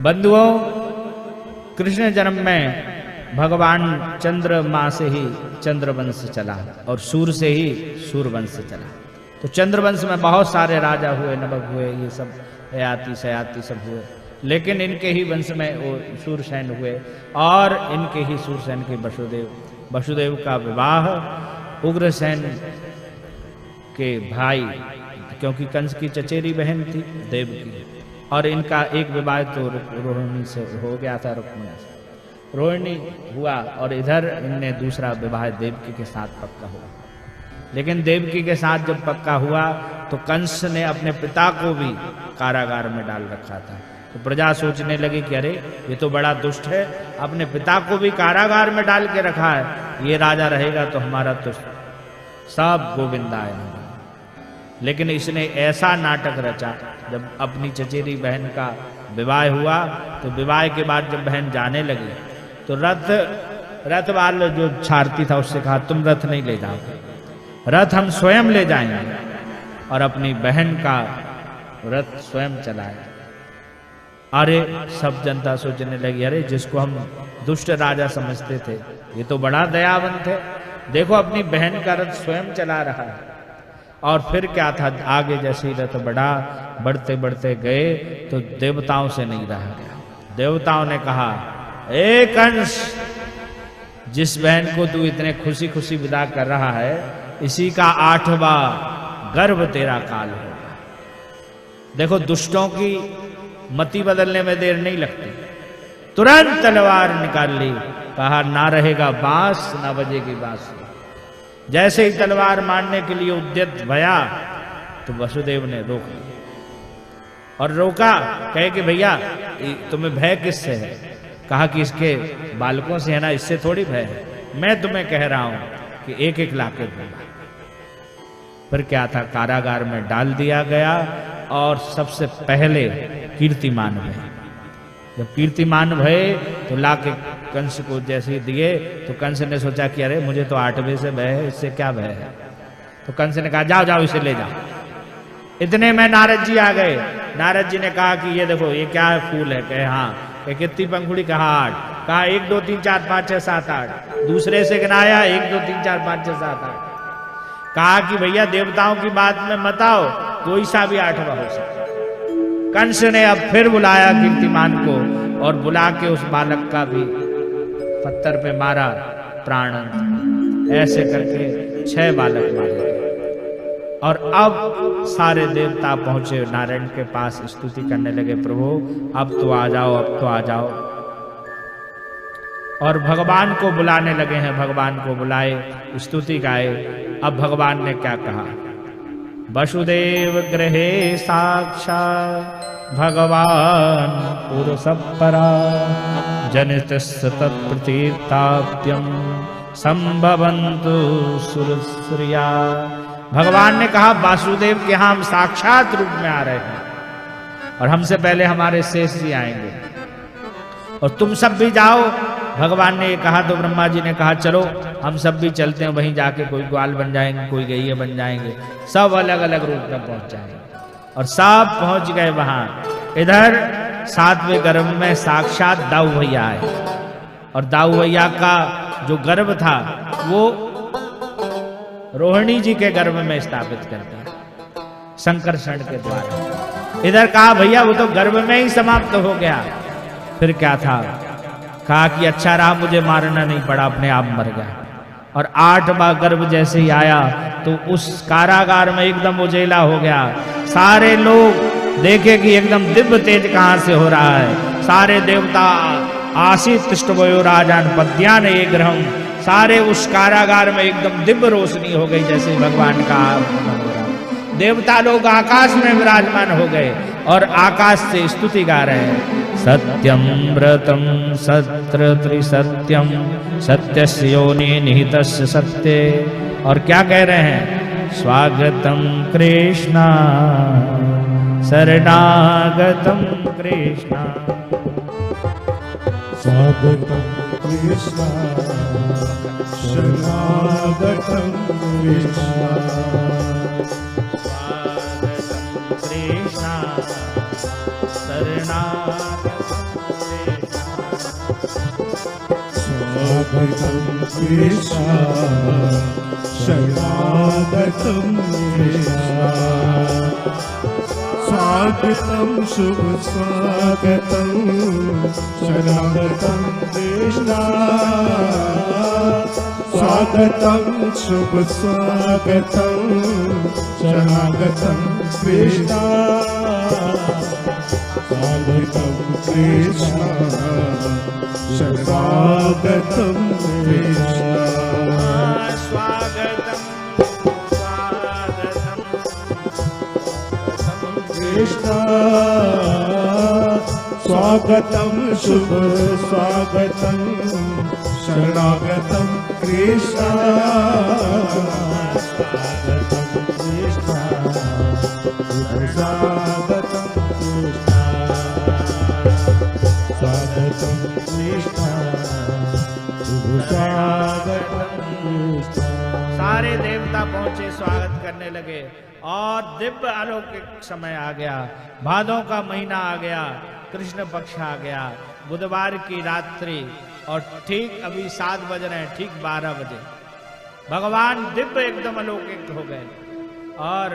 बंधुओं, कृष्ण जन्म में भगवान चंद्रमा से ही चंद्रवंश चला और सूर्य से ही सूर्यवंश चला। तो चंद्रवंश में बहुत सारे राजा हुए, नवग हुए, ये सब हयाती सयाती सब हुए, लेकिन इनके ही वंश में वो सूरसेन हुए और इनके ही सूरसेन के वसुदेव का विवाह उग्रसेन के भाई, क्योंकि कंस की चचेरी बहन थी देवकी, और इनका एक विवाह तो रोहिणी से हो गया था, रुक्मिणी से रोहिणी हुआ, और इधर इनने दूसरा विवाह देवकी के साथ पक्का हुआ। लेकिन देवकी के साथ जब पक्का हुआ तो कंस ने अपने पिता को भी कारागार में डाल रखा था। तो प्रजा सोचने लगी कि अरे ये तो बड़ा दुष्ट है, अपने पिता को भी कारागार में डाल के रखा है, ये राजा रहेगा तो हमारा तो सब गोविंदा है। लेकिन इसने ऐसा नाटक रचा, जब अपनी चचेरी बहन का विवाह हुआ तो विवाह के बाद जब बहन जाने लगी तो रथ वाला जो सारथी था उससे कहा तुम रथ नहीं ले जाओगे, रथ हम स्वयं ले जाएंगे, और अपनी बहन का रथ स्वयं चलाए। अरे सब जनता सोचने लगी अरे जिसको हम दुष्ट राजा समझते थे ये तो बड़ा दयावंत है, देखो अपनी बहन का रथ स्वयं चला रहा है। और फिर क्या था, आगे जैसे ही रथ बढ़ते बढ़ते गए तो देवताओं से नहीं रहा गया। देवताओं ने कहा ए कंस, जिस बहन को तू इतने खुशी खुशी विदा कर रहा है इसी का 8वां गर्भ तेरा काल होगा। देखो दुष्टों की मति बदलने में देर नहीं लगती, तुरंत तलवार निकाल ली, कहा ना रहेगा बांस ना बजेगी बांसुरी। जैसे ही तलवार मारने के लिए उद्यत भया तो वसुदेव ने रोक लिया, और रोका, कहे कि भैया तुम्हें भय किससे है? कहा कि इसके बालकों से है ना, इससे थोड़ी भय है, मैं तुम्हें कह रहा हूं कि एक एक लाके दूंगा। फिर क्या था, कारागार में डाल दिया गया और सबसे पहले कीर्तिमान भय। जब कीर्तिमान भय तो लाके कंस को जैसे दिए तो कंस ने सोचा कि अरे मुझे तो 8वें से भय है, इससे क्या भय है? तो कंस ने कहा जाओ जाओ इसे ले जाओ। इतने में नारद जी आ गए। नारद जी ने कहा कि ये देखो ये क्या है, फूल है? कहे हाँ। कहे कितनी पंखुड़ी? कहा 8। कहा 1 2 3 4 5 6 7 8। दूसरे से गिनाया 1 2 3 4 5 6 7 8। कहा कि भैया देवताओं की बात में मत आओ, कोई सा भी 8वां हो सकता। कंस ने अब फिर बुलाया कीर्तिमान को और बुला के उस बालक का भी पत्थर पे मारा, प्राण। ऐसे करके 6 बालक मारे गए। और अब सारे देवता पहुंचे नारायण के पास, स्तुति करने लगे, प्रभु अब तो आ जाओ, अब तो आ जाओ। और भगवान को बुलाने लगे हैं, भगवान को बुलाए, स्तुति गाए। अब भगवान ने क्या कहा, वसुदेव गृहे साक्षात् भगवान पुरुषपरा जनित तत्प्रतीर्ताप्यम संभवन्तु सुरश्रिया। भगवान ने कहा वासुदेव के यहाँ हम साक्षात रूप में आ रहे हैं, और हमसे पहले हमारे शेष जी आएंगे, और तुम सब भी जाओ। भगवान ने ये कहा तो ब्रह्मा जी ने कहा चलो हम सब भी चलते हैं, वहीं जाके कोई ग्वाल बन जाएंगे, कोई गैये बन जाएंगे, सब अलग अलग रूप में पहुंच जाएंगे। और सब पहुंच गए वहां। इधर 7वें गर्भ में साक्षात दाऊ भैया आए, और दाऊ भैया का जो गर्भ था वो रोहिणी जी के गर्भ में स्थापित कर दिया संकर्षण के द्वारा। इधर कहा भैया वो तो गर्भ में ही समाप्त हो गया। फिर क्या था, कहा कि अच्छा रहा मुझे मारना नहीं पड़ा, अपने आप मर गया। और 8वां गर्भ जैसे ही आया तो उस कारागार में एकदम उजेला हो गया। सारे लोग देखे कि एकदम दिव्य तेज कहां से हो रहा है। सारे देवता आसीत तिष्ठवयो राजान पद्यान ये ग्रहम, सारे उस कारागार में एकदम दिव्य रोशनी हो गई, जैसे भगवान का देवता लोग आकाश में विराजमान हो गए और आकाश से स्तुति गा रहे हैं। सत्यम व्रतम सत्र त्रिसत्यम सत्यस्य योनि निहितस्य सत्ये। और क्या कह रहे हैं, स्वागतम कृष्णा शरणागतम कृष्णा, स्वागतम कृष्णा शरणागतम कृष्णा, स्वागतम कृष्णा शरणागतम स्वागतं कृष्ण शरणागतं कृष्ण स्वागतं शुभ स्वागतं शरणागतं कृष्ण स्वागतं शुभ स्वागतं शरणागतं कृष्ण स्वागतं कृष्ण शरणागतं कृष्ण स्वागतम कृष्ण स्वागतं शुभ स्वागतं शरणागतं कृष्ण स्वागतं कृष्ण स्वागतं कृष्ण स्वागतं कृष्ण स्वागतं कृष्ण। सारे देवता पहुंचे, स्वागत करने लगे और दिव्य अलौकिक समय आ गया। भादों का महीना आ गया, कृष्ण पक्ष आ गया, बुधवार की रात्रि और ठीक अभी 7 बज रहे हैं, ठीक 12 बजे भगवान दिव्य एकदम अलौकिक हो गए और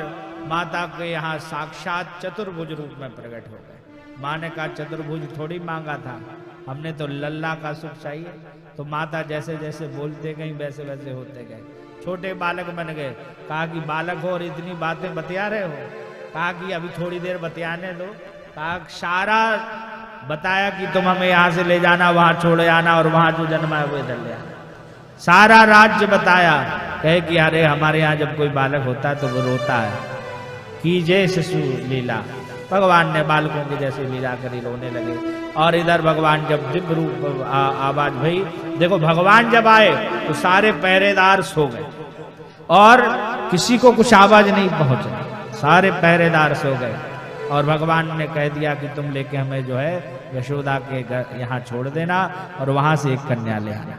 माता के यहाँ साक्षात चतुर्भुज रूप में प्रकट हो गए। माँ ने कहा चतुर्भुज थोड़ी मांगा था, हमने तो लल्ला का सुख चाहिए। तो माता जैसे जैसे बोलते गई वैसे वैसे होते गए, छोटे बालक बन गए। कहा कि बालक हो और इतनी बातें बतिया रहे हो? कहा कि अभी थोड़ी देर बतियाने दो। कहा सारा बताया कि तुम हमें यहाँ से ले जाना, वहां छोड़े आना और वहां जो जन्मा है वो इधर ले आना। सारा राज्य बताया। कहे कि अरे हमारे यहाँ जब कोई बालक होता है तो वो रोता है, कीजिए शिशु लीला। भगवान ने बालकों की जैसे लीला करी, रोने लगे। और इधर भगवान जब दिव्य रूप आवाज भई, देखो भगवान जब आए तो सारे पहरेदार सो गए और किसी को कुछ आवाज नहीं पहुंची, सारे पहरेदार सो गए। और भगवान ने कह दिया कि तुम लेके हमें जो है यशोदा के यहाँ छोड़ देना और वहां से एक कन्या ले आना।